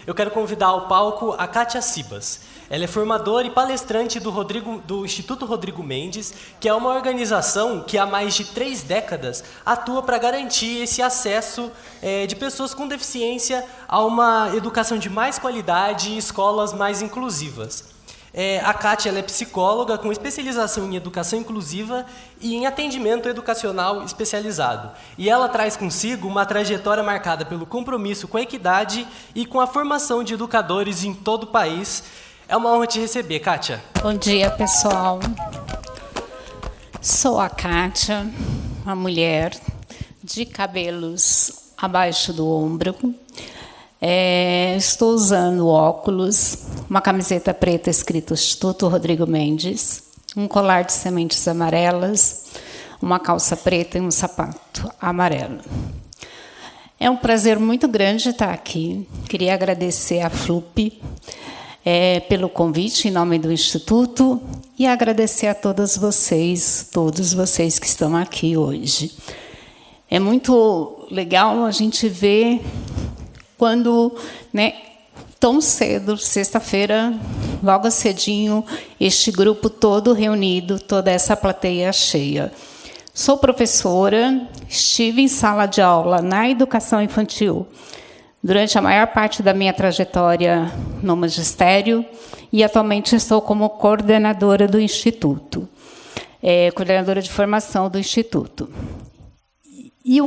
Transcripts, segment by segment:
eu quero convidar ao palco a Kátia Cibas. Ela é formadora e palestrante do Instituto Rodrigo Mendes, que é uma organização que há mais de 3 décadas atua para garantir esse acesso de pessoas com deficiência a uma educação de mais qualidade e escolas mais inclusivas. A Kátia ela é psicóloga com especialização em educação inclusiva e em atendimento educacional especializado. E ela traz consigo uma trajetória marcada pelo compromisso com a equidade e com a formação de educadores em todo o país. É uma honra te receber, Kátia. Bom dia, pessoal. Sou a Kátia, uma mulher de cabelos abaixo do ombro. Estou usando óculos, uma camiseta preta escrito Instituto Rodrigo Mendes, um colar de sementes amarelas, uma calça preta e um sapato amarelo. É um prazer muito grande estar aqui. Queria agradecer à FLUP pelo convite em nome do Instituto e agradecer a todos vocês que estão aqui hoje. É muito legal a gente ver quando, tão cedo, sexta-feira, logo cedinho, este grupo todo reunido, toda essa plateia cheia. Sou professora, estive em sala de aula na educação infantil durante a maior parte da minha trajetória no magistério e atualmente estou como coordenadora do Instituto, coordenadora de formação do Instituto. E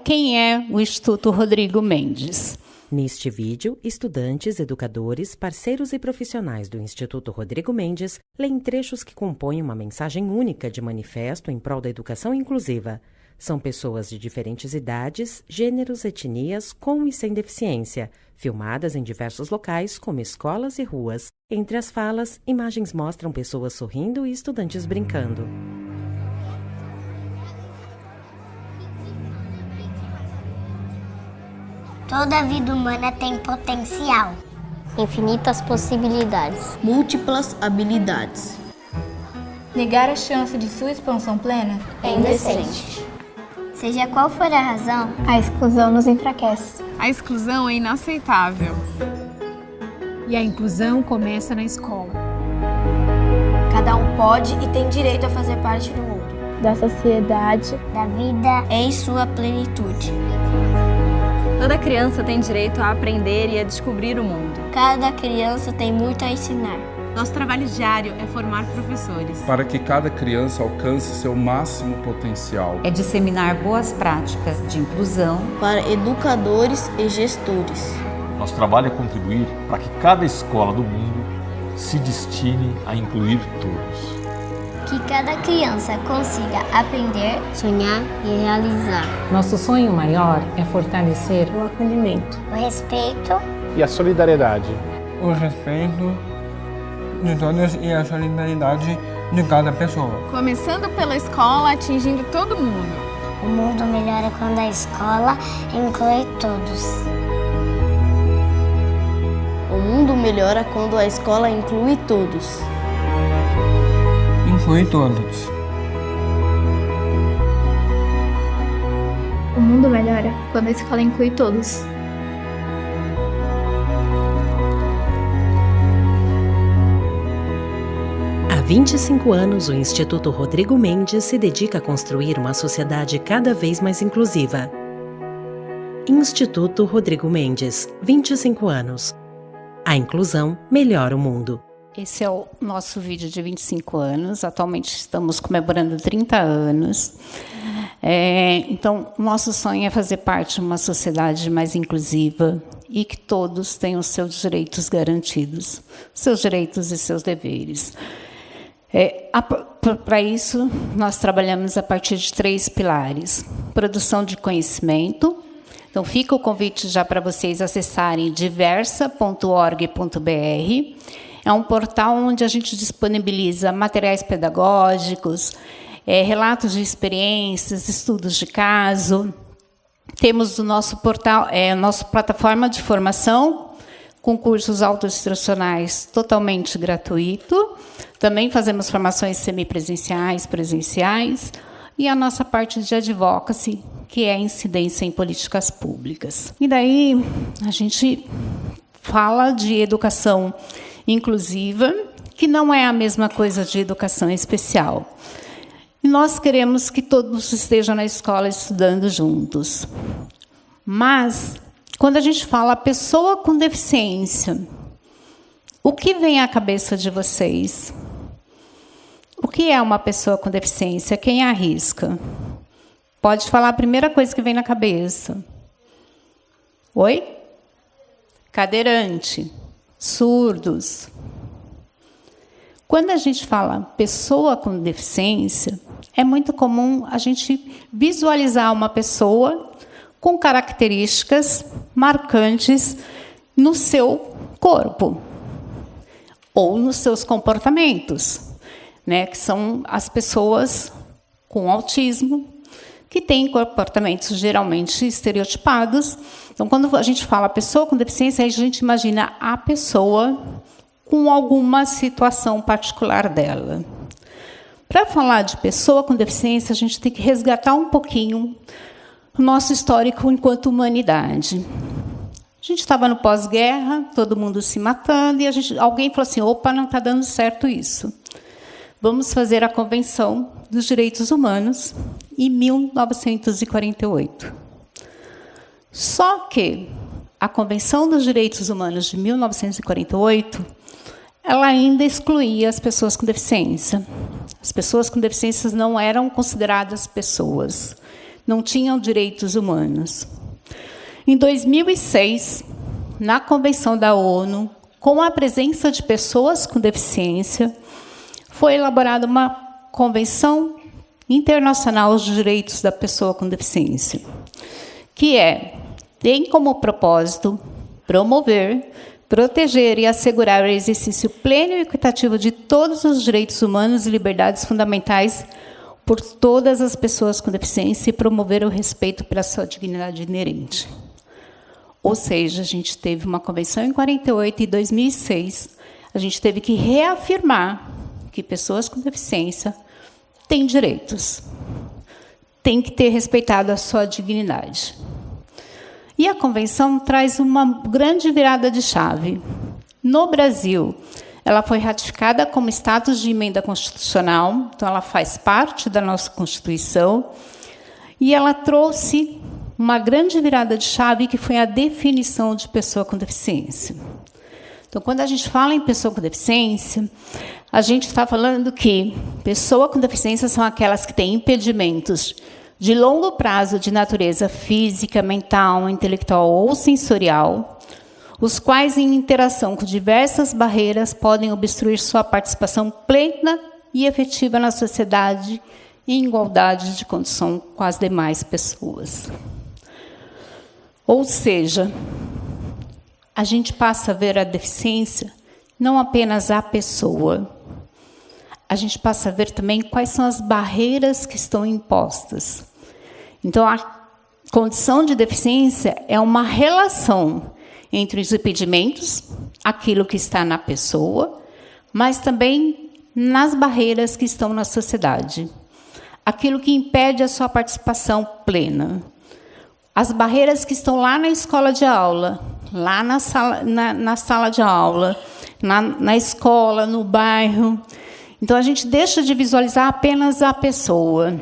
quem é o Instituto Rodrigo Mendes? Neste vídeo, estudantes, educadores, parceiros e profissionais do Instituto Rodrigo Mendes leem trechos que compõem uma mensagem única de manifesto em prol da educação inclusiva. São pessoas de diferentes idades, gêneros, etnias, com e sem deficiência, filmadas em diversos locais, como escolas e ruas. Entre as falas, imagens mostram pessoas sorrindo e estudantes brincando. Toda vida humana tem potencial. Infinitas possibilidades. Múltiplas habilidades. Negar a chance de sua expansão plena é indecente. Seja qual for a razão, a exclusão nos enfraquece. A exclusão é inaceitável. E a inclusão começa na escola. Cada um pode e tem direito a fazer parte do mundo, da sociedade, da vida em sua plenitude. Toda criança tem direito a aprender e a descobrir o mundo. Cada criança tem muito a ensinar. Nosso trabalho diário é formar professores. Para que cada criança alcance seu máximo potencial. É disseminar boas práticas de inclusão. Para educadores e gestores. Nosso trabalho é contribuir para que cada escola do mundo se destine a incluir todos. Que cada criança consiga aprender, sonhar e realizar. Nosso sonho maior é fortalecer o acolhimento, o respeito e a solidariedade. O respeito de todos e a solidariedade de cada pessoa. Começando pela escola, atingindo todo mundo. O mundo melhora quando a escola inclui todos. O mundo melhora quando a escola inclui todos. Inclui todos. O mundo melhora quando a escola inclui todos. Há 25 anos, o Instituto Rodrigo Mendes se dedica a construir uma sociedade cada vez mais inclusiva. Instituto Rodrigo Mendes, 25 anos. A inclusão melhora o mundo. Esse é o nosso vídeo de 25 anos. Atualmente estamos comemorando 30 anos. Então, nosso sonho é fazer parte de uma sociedade mais inclusiva e que todos tenham seus direitos garantidos, seus direitos e seus deveres. Para isso, nós trabalhamos a partir de 3 pilares. Produção de conhecimento. Então, fica o convite já para vocês acessarem diversa.org.br. É um portal onde a gente disponibiliza materiais pedagógicos, relatos de experiências, estudos de caso. Temos o nosso portal, nossa plataforma de formação, com cursos autoinstrucionais totalmente gratuito. Também fazemos formações semipresenciais, presenciais. E a nossa parte de advocacy, que é a incidência em políticas públicas. E daí a gente fala de educação inclusiva, que não é a mesma coisa de educação especial. E nós queremos que todos estejam na escola estudando juntos. Mas, quando a gente fala pessoa com deficiência, o que vem à cabeça de vocês? O que é uma pessoa com deficiência? Quem arrisca? Pode falar a primeira coisa que vem na cabeça. Oi? Cadeirante, surdos. Quando a gente fala pessoa com deficiência, é muito comum a gente visualizar uma pessoa com características marcantes no seu corpo ou nos seus comportamentos, né? Que são as pessoas com autismo, que têm comportamentos geralmente estereotipados. Então, quando a gente fala pessoa com deficiência, a gente imagina a pessoa com alguma situação particular dela. Para falar de pessoa com deficiência, a gente tem que resgatar um pouquinho o nosso histórico enquanto humanidade. A gente estava no pós-guerra, todo mundo se matando, e alguém falou assim, opa, não está dando certo isso. Vamos fazer a Convenção dos Direitos Humanos em 1948. Só que a Convenção dos Direitos Humanos de 1948, ela ainda excluía as pessoas com deficiência. As pessoas com deficiências não eram consideradas pessoas, não tinham direitos humanos. Em 2006, na Convenção da ONU, com a presença de pessoas com deficiência, foi elaborada uma Convenção Internacional dos Direitos da Pessoa com Deficiência, que tem como propósito promover, proteger e assegurar o exercício pleno e equitativo de todos os direitos humanos e liberdades fundamentais por todas as pessoas com deficiência e promover o respeito pela sua dignidade inerente. Ou seja, a gente teve uma convenção em 48 e 2006, a gente teve que reafirmar que pessoas com deficiência têm direitos, têm que ter respeitado a sua dignidade. E a convenção traz uma grande virada de chave. No Brasil, ela foi ratificada como status de emenda constitucional, então ela faz parte da nossa Constituição, e ela trouxe uma grande virada de chave, que foi a definição de pessoa com deficiência. Então, quando a gente fala em pessoa com deficiência, a gente está falando que pessoa com deficiência são aquelas que têm impedimentos de longo prazo de natureza física, mental, intelectual ou sensorial, os quais, em interação com diversas barreiras, podem obstruir sua participação plena e efetiva na sociedade em igualdade de condição com as demais pessoas. Ou seja, a gente passa a ver a deficiência não apenas a pessoa, a gente passa a ver também quais são as barreiras que estão impostas. Então, a condição de deficiência é uma relação entre os impedimentos, aquilo que está na pessoa, mas também nas barreiras que estão na sociedade, aquilo que impede a sua participação plena. As barreiras que estão lá na escola de aula, lá na sala de aula, na escola, no bairro. Então, a gente deixa de visualizar apenas a pessoa.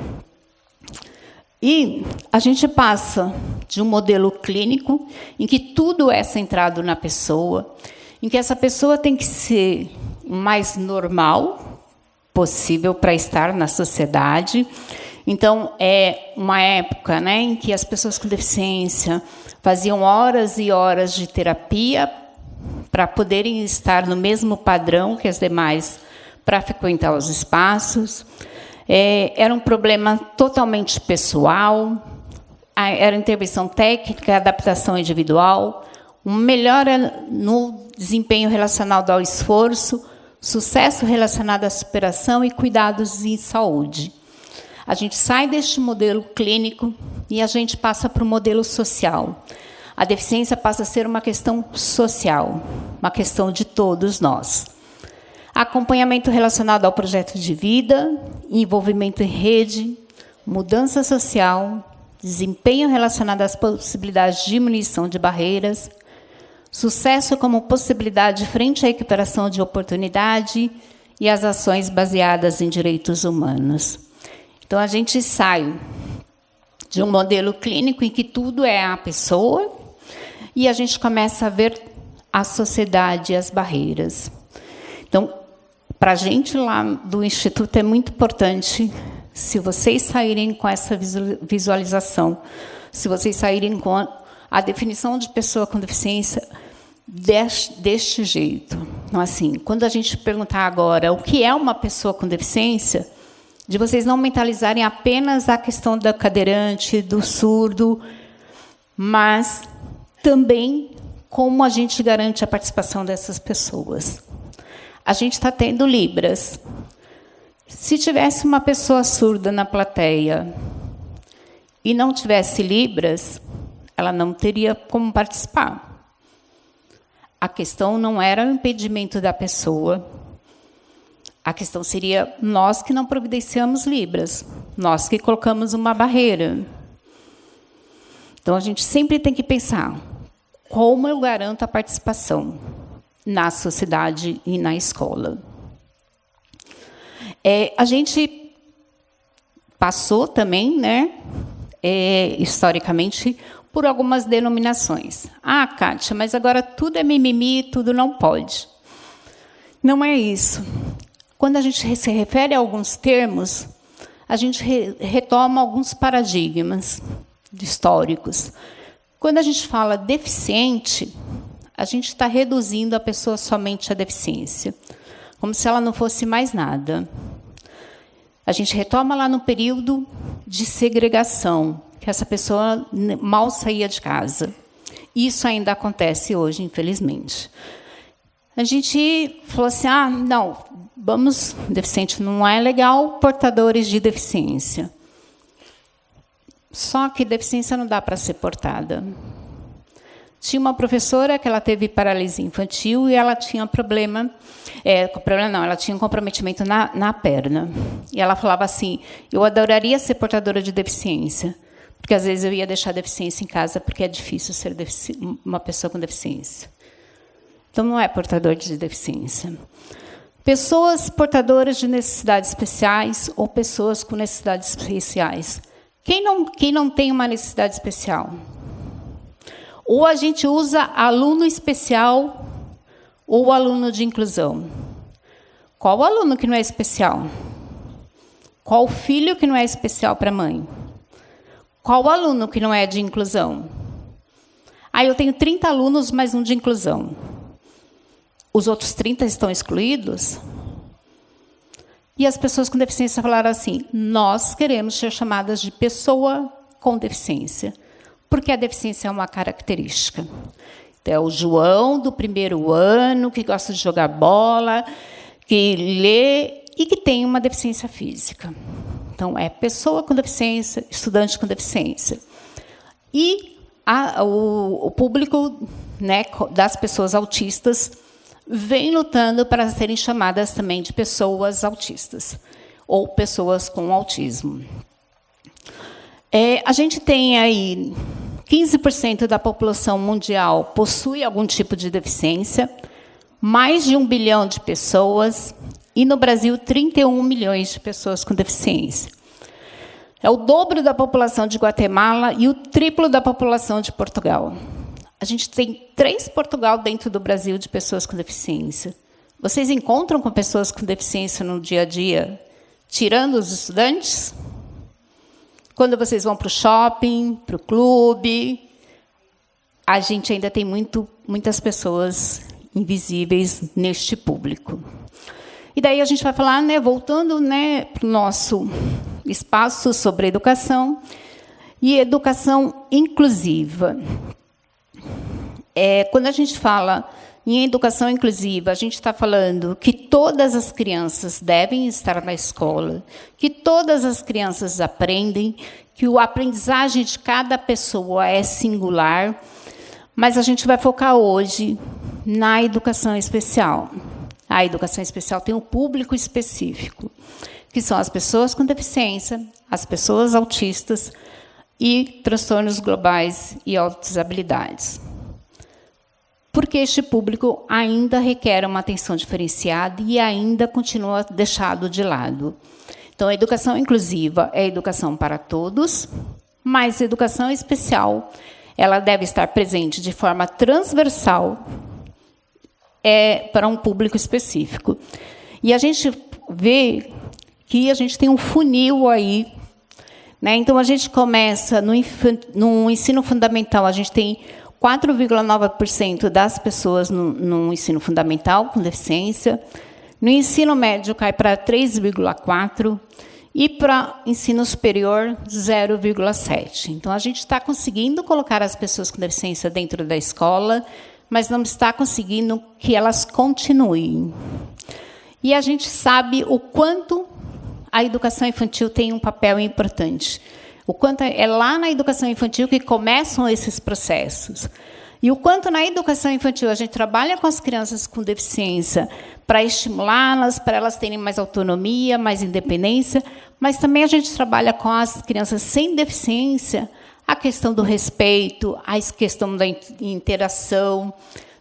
E a gente passa de um modelo clínico, em que tudo é centrado na pessoa, em que essa pessoa tem que ser o mais normal possível para estar na sociedade. Então, é uma época, né, em que as pessoas com deficiência faziam horas e horas de terapia para poderem estar no mesmo padrão que as demais para frequentar os espaços. Era um problema totalmente pessoal, era intervenção técnica, adaptação individual, uma melhora no desempenho relacionado ao esforço, sucesso relacionado à superação e cuidados em saúde. A gente sai deste modelo clínico e a gente passa para o modelo social. A deficiência passa a ser uma questão social, uma questão de todos nós. Acompanhamento relacionado ao projeto de vida, envolvimento em rede, mudança social, desempenho relacionado às possibilidades de diminuição de barreiras, Sucesso como possibilidade frente à equiparação de oportunidade e às ações baseadas em direitos humanos. Então, a gente sai de um modelo clínico em que tudo é a pessoa e a gente começa a ver a sociedade e as barreiras. Então, para a gente lá do Instituto é muito importante, se vocês saírem com essa visualização, se vocês saírem com a definição de pessoa com deficiência deste jeito. Então, assim, quando a gente perguntar agora o que é uma pessoa com deficiência, de vocês não mentalizarem apenas a questão da cadeirante, do surdo, mas também como a gente garante a participação dessas pessoas. A gente está tendo Libras. Se tivesse uma pessoa surda na plateia e não tivesse Libras, ela não teria como participar. A questão não era o impedimento da pessoa. A questão seria nós que não providenciamos Libras, nós que colocamos uma barreira. Então, a gente sempre tem que pensar como eu garanto a participação na sociedade e na escola. A gente passou também, né, historicamente, por algumas denominações. Ah, Kátia, mas agora tudo é mimimi, tudo não pode. Não é isso. Quando a gente se refere a alguns termos, a gente retoma alguns paradigmas históricos. Quando a gente fala deficiente, a gente está reduzindo a pessoa somente à deficiência, como se ela não fosse mais nada. A gente retoma lá no período de segregação, que essa pessoa mal saía de casa. Isso ainda acontece hoje, infelizmente. A gente falou assim, não, deficiente não é legal, portadores de deficiência. Só que deficiência não dá para ser portada. Tinha uma professora que ela teve paralisia infantil e ela tinha ela tinha um comprometimento na perna. E ela falava assim, eu adoraria ser portadora de deficiência, porque às vezes eu ia deixar a deficiência em casa, porque é difícil ser uma pessoa com deficiência. Então, não é portador de deficiência. Pessoas portadoras de necessidades especiais ou pessoas com necessidades especiais. Quem não tem uma necessidade especial? Ou a gente usa aluno especial ou aluno de inclusão. Qual aluno que não é especial? Qual filho que não é especial para a mãe? Qual aluno que não é de inclusão? Eu tenho 30 alunos, mas um de inclusão. Os outros 30 estão excluídos? E as pessoas com deficiência falaram assim, nós queremos ser chamadas de pessoa com deficiência, porque a deficiência é uma característica. Então, é o João do primeiro ano, que gosta de jogar bola, que lê e que tem uma deficiência física. Então, é pessoa com deficiência, estudante com deficiência. E o público, né, das pessoas autistas vem lutando para serem chamadas também de pessoas autistas ou pessoas com autismo. A gente tem aí 15% da população mundial possui algum tipo de deficiência, mais de 1 bilhão de pessoas, e no Brasil 31 milhões de pessoas com deficiência. É o dobro da população de Guatemala e o triplo da população de Portugal. A gente tem 3 Portugal dentro do Brasil de pessoas com deficiência. Vocês encontram com pessoas com deficiência no dia a dia, tirando os estudantes? Quando vocês vão para o shopping, para o clube, a gente ainda tem muitas pessoas invisíveis neste público. E daí a gente vai falar, né, voltando, né, para o nosso espaço sobre educação e educação inclusiva. Quando a gente fala em educação inclusiva, a gente está falando que todas as crianças devem estar na escola, que todas as crianças aprendem, que a aprendizagem de cada pessoa é singular, mas a gente vai focar hoje na educação especial. A educação especial tem um público específico, que são as pessoas com deficiência, as pessoas autistas e transtornos globais e altas habilidades. Por porque este público ainda requer uma atenção diferenciada e ainda continua deixado de lado. Então, a educação inclusiva é educação para todos, mas a educação especial ela deve estar presente de forma transversal para um público específico. E a gente vê que a gente tem um funil aí, né? Então, a gente começa no ensino fundamental, a gente tem 4,9% das pessoas no ensino fundamental com deficiência. No ensino médio, cai para 3,4%. E para ensino superior, 0,7%. Então, a gente está conseguindo colocar as pessoas com deficiência dentro da escola, mas não está conseguindo que elas continuem. E a gente sabe o quanto a educação infantil tem um papel importante. O quanto é lá na educação infantil que começam esses processos. E o quanto na educação infantil a gente trabalha com as crianças com deficiência para estimulá-las, para elas terem mais autonomia, mais independência, mas também a gente trabalha com as crianças sem deficiência a questão do respeito, a questão da interação,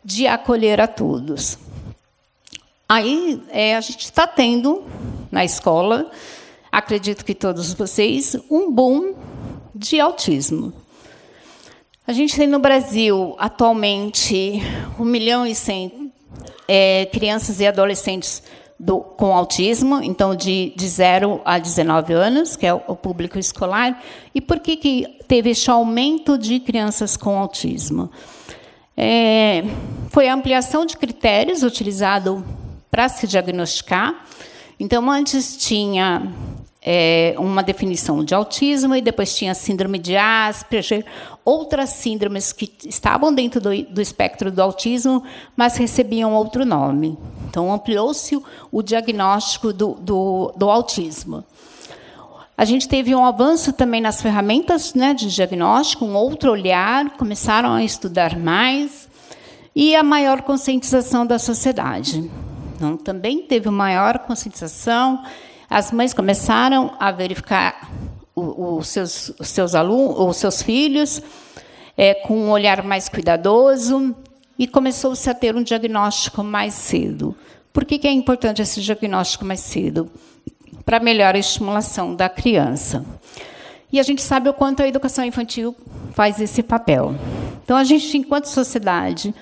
de acolher a todos. Aí a gente está tendo na escola, acredito que todos vocês, um boom de autismo. A gente tem no Brasil, atualmente, 1.100.000 crianças e adolescentes com autismo, então de 0 a 19 anos, que é o público escolar. E por que teve esse aumento de crianças com autismo? Foi a ampliação de critérios utilizado para se diagnosticar. Então, antes tinha uma definição de autismo, e depois tinha síndrome de Asperger, outras síndromes que estavam dentro do espectro do autismo, mas recebiam outro nome. Então, ampliou-se o diagnóstico do autismo. A gente teve um avanço também nas ferramentas, né, de diagnóstico, um outro olhar, começaram a estudar mais, e a maior conscientização da sociedade. Então, também teve maior conscientização. As mães começaram a verificar os seus alunos, os seus filhos, com um olhar mais cuidadoso, e começou-se a ter um diagnóstico mais cedo. Por que é importante esse diagnóstico mais cedo? Para melhor estimulação da criança. E a gente sabe o quanto a educação infantil faz esse papel. Então, a gente, enquanto sociedade,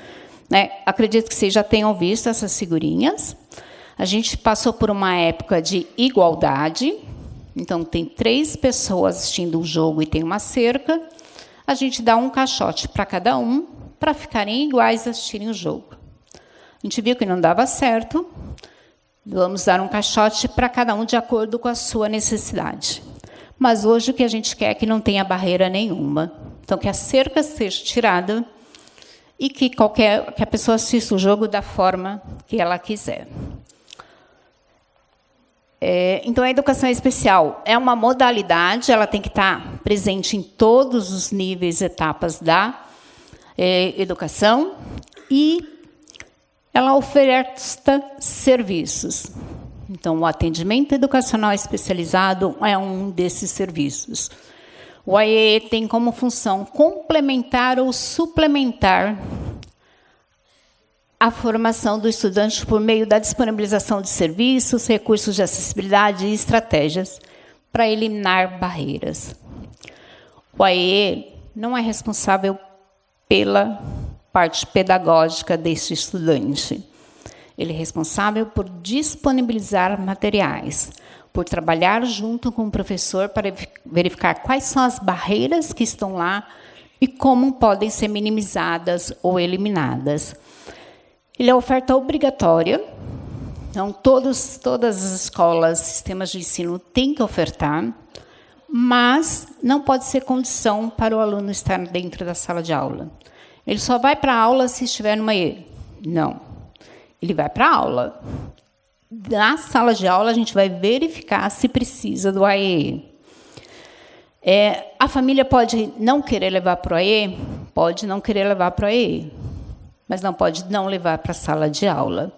né, acredito que vocês já tenham visto essas figurinhas. A gente passou por uma época de igualdade. Então, tem 3 pessoas assistindo um jogo e tem uma cerca. A gente dá um caixote para cada um, para ficarem iguais a assistirem o jogo. A gente viu que não dava certo. Vamos dar um caixote para cada um de acordo com a sua necessidade. Mas hoje o que a gente quer é que não tenha barreira nenhuma. Então, que a cerca seja tirada e que a pessoa assista o jogo da forma que ela quiser. Então, a educação especial é uma modalidade, ela tem que estar presente em todos os níveis e etapas da educação, e ela oferece serviços. Então, o atendimento educacional especializado é um desses serviços. O AEE tem como função complementar ou suplementar a formação do estudante por meio da disponibilização de serviços, recursos de acessibilidade e estratégias para eliminar barreiras. O AEE não é responsável pela parte pedagógica deste estudante. Ele é responsável por disponibilizar materiais, por trabalhar junto com o professor para verificar quais são as barreiras que estão lá e como podem ser minimizadas ou eliminadas. Ele é oferta obrigatória, então todas as escolas, sistemas de ensino têm que ofertar, mas não pode ser condição para o aluno estar dentro da sala de aula. Ele só vai para a aula se estiver no AEE. Não. Ele vai para a aula. Na sala de aula, a gente vai verificar se precisa do AEE. A família pode não querer levar para o AEE? Pode não querer levar para o AEE, mas não pode não levar para a sala de aula.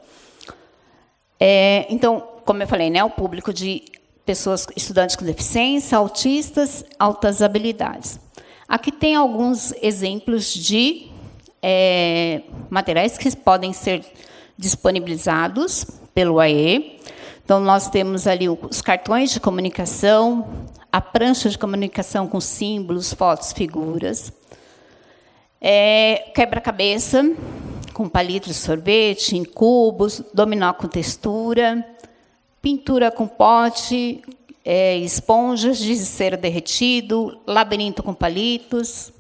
Então, como eu falei, né, o público de pessoas, estudantes com deficiência, autistas, altas habilidades. Aqui tem alguns exemplos de materiais que podem ser disponibilizados pelo AE. Então, nós temos ali os cartões de comunicação, a prancha de comunicação com símbolos, fotos, figuras, quebra-cabeça com palito de sorvete, em cubos, dominó com textura, pintura com pote, esponjas de cera derretido, labirinto com palitos,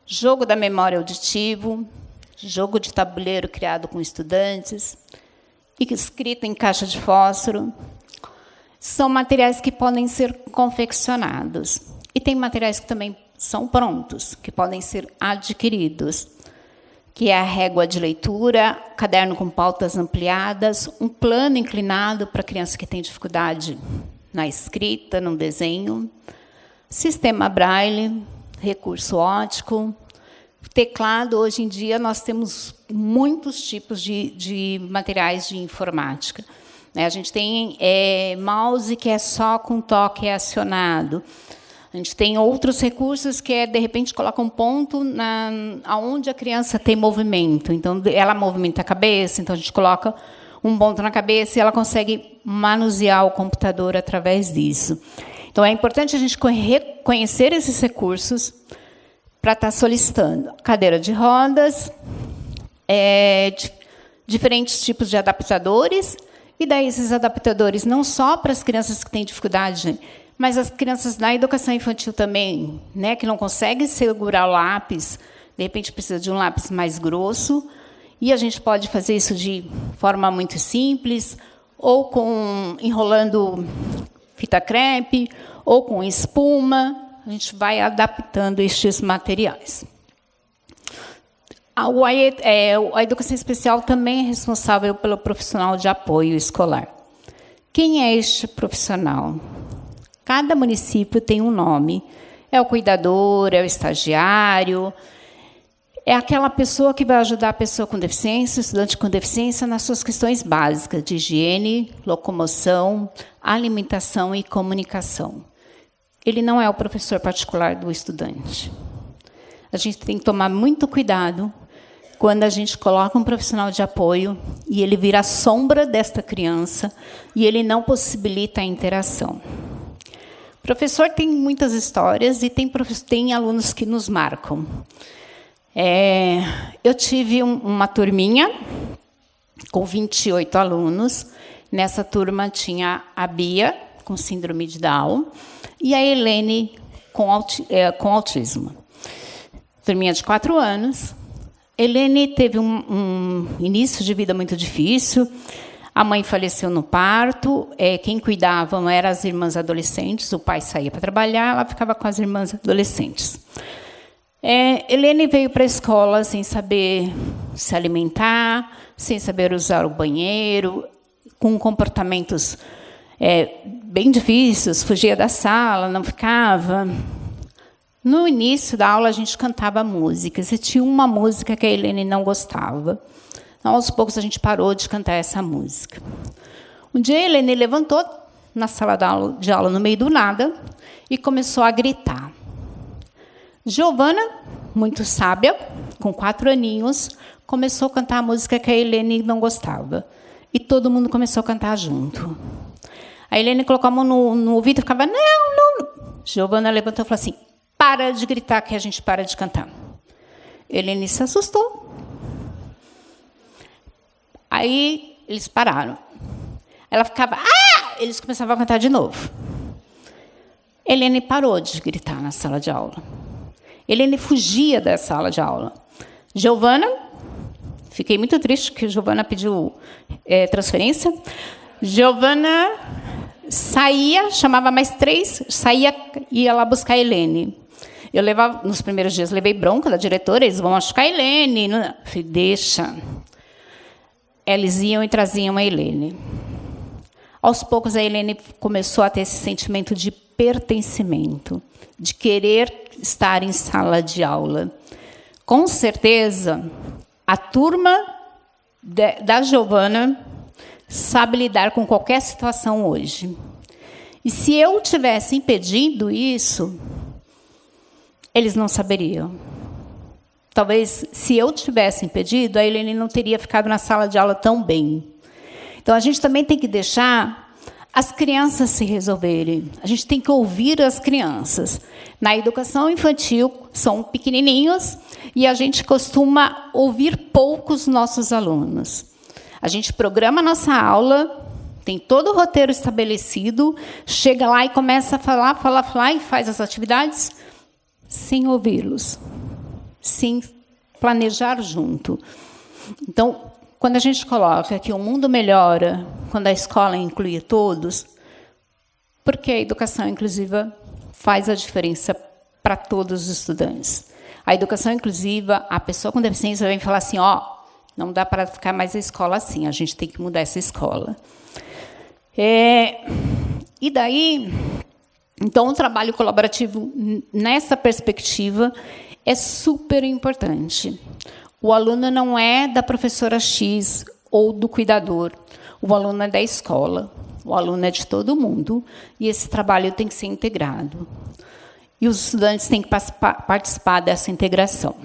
jogo da memória auditivo, jogo de tabuleiro criado com estudantes, escrita em caixa de fósforo. São materiais que podem ser confeccionados. E tem materiais que também são prontos, que podem ser adquiridos, que é a régua de leitura, caderno com pautas ampliadas, um plano inclinado para criança que tem dificuldade na escrita, no desenho, sistema Braille, recurso óptico, teclado. Hoje em dia, nós temos muitos tipos de materiais de informática. A gente tem mouse que é só com toque acionado. A gente tem outros recursos que de repente, coloca um ponto aonde a criança tem movimento. Então, ela movimenta a cabeça, então a gente coloca um ponto na cabeça e ela consegue manusear o computador através disso. Então, é importante a gente reconhecer esses recursos para estar solicitando. Cadeira de rodas, diferentes tipos de adaptadores, e daí esses adaptadores não só para as crianças que têm dificuldade, mas as crianças na educação infantil também, né, que não conseguem segurar o lápis, de repente precisa de um lápis mais grosso, e a gente pode fazer isso de forma muito simples, ou enrolando fita crepe, ou com espuma. A gente vai adaptando estes materiais. A educação especial também é responsável pelo profissional de apoio escolar. Quem é este profissional? Cada município tem um nome. É o cuidador, é o estagiário, é aquela pessoa que vai ajudar a pessoa com deficiência, o estudante com deficiência, nas suas questões básicas de higiene, locomoção, alimentação e comunicação. Ele não é o professor particular do estudante. A gente tem que tomar muito cuidado quando a gente coloca um profissional de apoio e ele vira a sombra desta criança e ele não possibilita a interação. O professor tem muitas histórias e tem alunos que nos marcam. Eu tive uma turminha com 28 alunos. Nessa turma tinha a Bia, com síndrome de Down, e a Helene, com autismo. Turminha de 4 anos. Helene teve um início de vida muito difícil. A mãe faleceu no parto. Quem cuidava eram as irmãs adolescentes. O pai saía para trabalhar, ela ficava com as irmãs adolescentes. Helene veio para a escola sem saber se alimentar, sem saber usar o banheiro, com comportamentos bem difíceis, fugia da sala, não ficava. No início da aula, a gente cantava músicas, e tinha uma música que a Helene não gostava. Então, aos poucos, a gente parou de cantar essa música. Um dia, a Helene levantou na sala de aula, no meio do nada, e começou a gritar. Giovana, muito sábia, com 4 aninhos, começou a cantar a música que a Helene não gostava. E todo mundo começou a cantar junto. A Helene colocou a mão no ouvido e ficava, não. Giovana levantou e falou assim, para de gritar que a gente para de cantar. Helene se assustou. Aí eles pararam. Ela ficava, eles começavam a cantar de novo. Helene parou de gritar na sala de aula. Helene fugia da sala de aula. Giovana, fiquei muito triste que Giovana pediu transferência. Giovana saía, chamava mais 3, saía e ia lá buscar a Helene. Eu levava, nos primeiros dias, levei bronca da diretora, eles vão machucar a Helene. Eu falei, deixa. Eles iam e traziam a Helene. Aos poucos, a Helene começou a ter esse sentimento de pertencimento, de querer estar em sala de aula. Com certeza, a turma da Giovana sabe lidar com qualquer situação hoje. E se eu tivesse impedido isso, eles não saberiam. Talvez, se eu tivesse impedido, a Helene não teria ficado na sala de aula tão bem. Então, a gente também tem que deixar as crianças se resolverem. A gente tem que ouvir as crianças. Na educação infantil, são pequenininhos e a gente costuma ouvir poucos nossos alunos. A gente programa a nossa aula, tem todo o roteiro estabelecido, chega lá e começa a falar e faz as atividades sem ouvi-los, sem planejar junto. Então, quando a gente coloca que o mundo melhora quando a escola inclui todos, porque a educação inclusiva faz a diferença para todos os estudantes. A educação inclusiva, a pessoa com deficiência vem falar assim, não dá para ficar mais a escola assim, a gente tem que mudar essa escola. E daí, então, o trabalho colaborativo nessa perspectiva é super importante. O aluno não é da professora X ou do cuidador. O aluno é da escola. O aluno é de todo mundo. E esse trabalho tem que ser integrado. E os estudantes têm que participar dessa integração.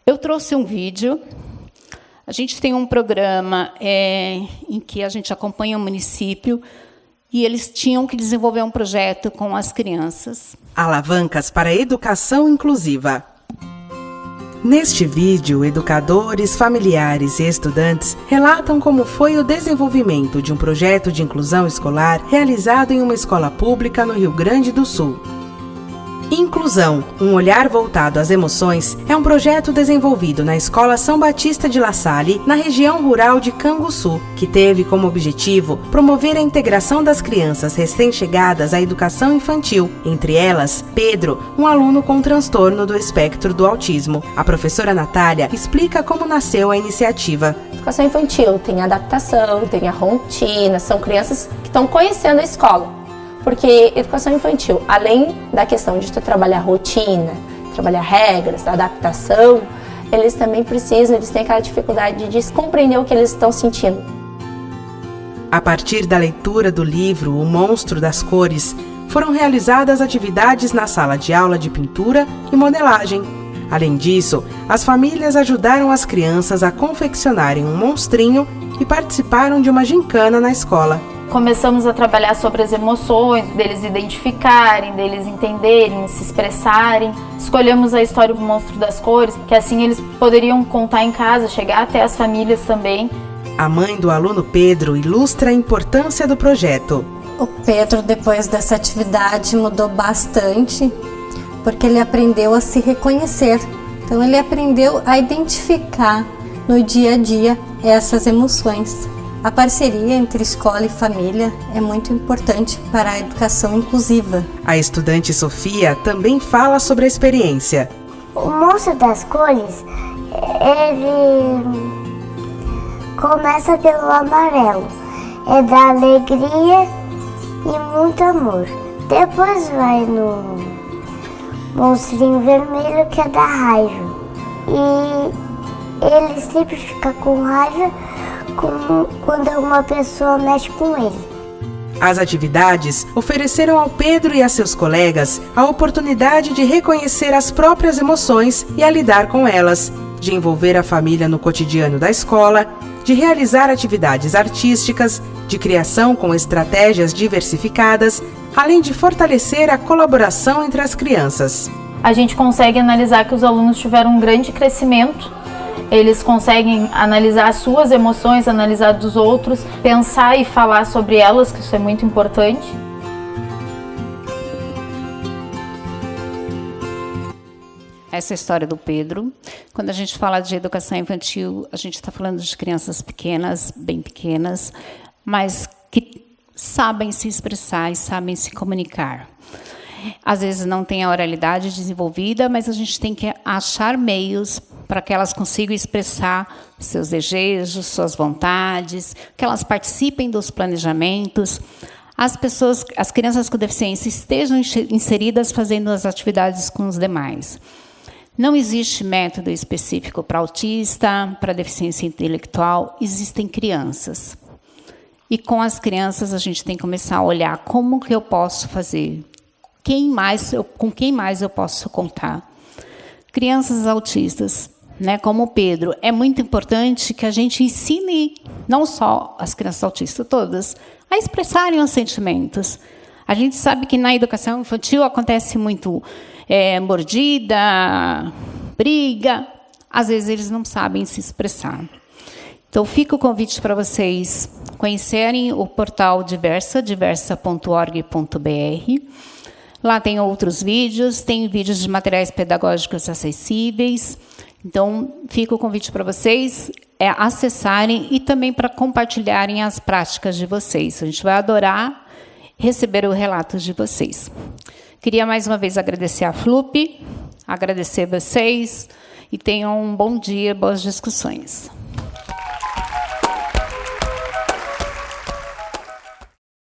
Eu trouxe um vídeo. A gente tem um programa em que a gente acompanha o município e eles tinham que desenvolver um projeto com as crianças. Alavancas para a educação inclusiva. Neste vídeo, educadores, familiares e estudantes relatam como foi o desenvolvimento de um projeto de inclusão escolar realizado em uma escola pública no Rio Grande do Sul. Inclusão, um olhar voltado às emoções, é um projeto desenvolvido na Escola São Batista de La Salle, na região rural de Canguçu, que teve como objetivo promover a integração das crianças recém-chegadas à educação infantil, entre elas, Pedro, um aluno com transtorno do espectro do autismo. A professora Natália explica como nasceu a iniciativa. Educação infantil tem adaptação, tem a rotina, são crianças que estão conhecendo a escola. Porque educação infantil, além da questão de tu trabalhar rotina, trabalhar regras, adaptação, eles também eles têm aquela dificuldade de compreender o que eles estão sentindo. A partir da leitura do livro O Monstro das Cores, foram realizadas atividades na sala de aula de pintura e modelagem. Além disso, as famílias ajudaram as crianças a confeccionarem um monstrinho e participaram de uma gincana na escola. Começamos a trabalhar sobre as emoções, deles identificarem, deles entenderem, se expressarem. Escolhemos a história do Monstro das Cores, porque assim eles poderiam contar em casa, chegar até as famílias também. A mãe do aluno Pedro ilustra a importância do projeto. O Pedro, depois dessa atividade, mudou bastante, porque ele aprendeu a se reconhecer. Então ele aprendeu a identificar no dia a dia essas emoções. A parceria entre escola e família é muito importante para a educação inclusiva. A estudante Sofia também fala sobre a experiência. O Monstro das Cores, ele começa pelo amarelo. É da alegria e muito amor. Depois vai no monstrinho vermelho, que é da raiva. E ele sempre fica com raiva quando uma pessoa mexe com ele. As atividades ofereceram ao Pedro e a seus colegas a oportunidade de reconhecer as próprias emoções e a lidar com elas, de envolver a família no cotidiano da escola, de realizar atividades artísticas, de criação com estratégias diversificadas, além de fortalecer a colaboração entre as crianças. A gente consegue analisar que os alunos tiveram um grande crescimento. Eles conseguem analisar as suas emoções, analisar dos outros, pensar e falar sobre elas, que isso é muito importante. Essa é a história do Pedro. Quando a gente fala de educação infantil, a gente está falando de crianças pequenas, bem pequenas, mas que sabem se expressar e sabem se comunicar. Às vezes não tem a oralidade desenvolvida, mas a gente tem que achar meios para que elas consigam expressar seus desejos, suas vontades, que elas participem dos planejamentos. As crianças com deficiência estejam inseridas fazendo as atividades com os demais. Não existe método específico para autista, para deficiência intelectual, existem crianças. E com as crianças a gente tem que começar a olhar como que eu posso fazer, com quem mais eu posso contar. crianças autistas, né, como o Pedro, é muito importante que a gente ensine, não só as crianças autistas todas, a expressarem os sentimentos. A gente sabe que na educação infantil acontece muito mordida, briga, às vezes eles não sabem se expressar. Então, fica o convite para vocês conhecerem o portal diversa.org.br. Lá tem outros vídeos, tem vídeos de materiais pedagógicos acessíveis. Então, fica o convite para vocês acessarem e também para compartilharem as práticas de vocês. A gente vai adorar receber os relatos de vocês. Queria mais uma vez agradecer a FLUP, agradecer vocês e tenham um bom dia, boas discussões.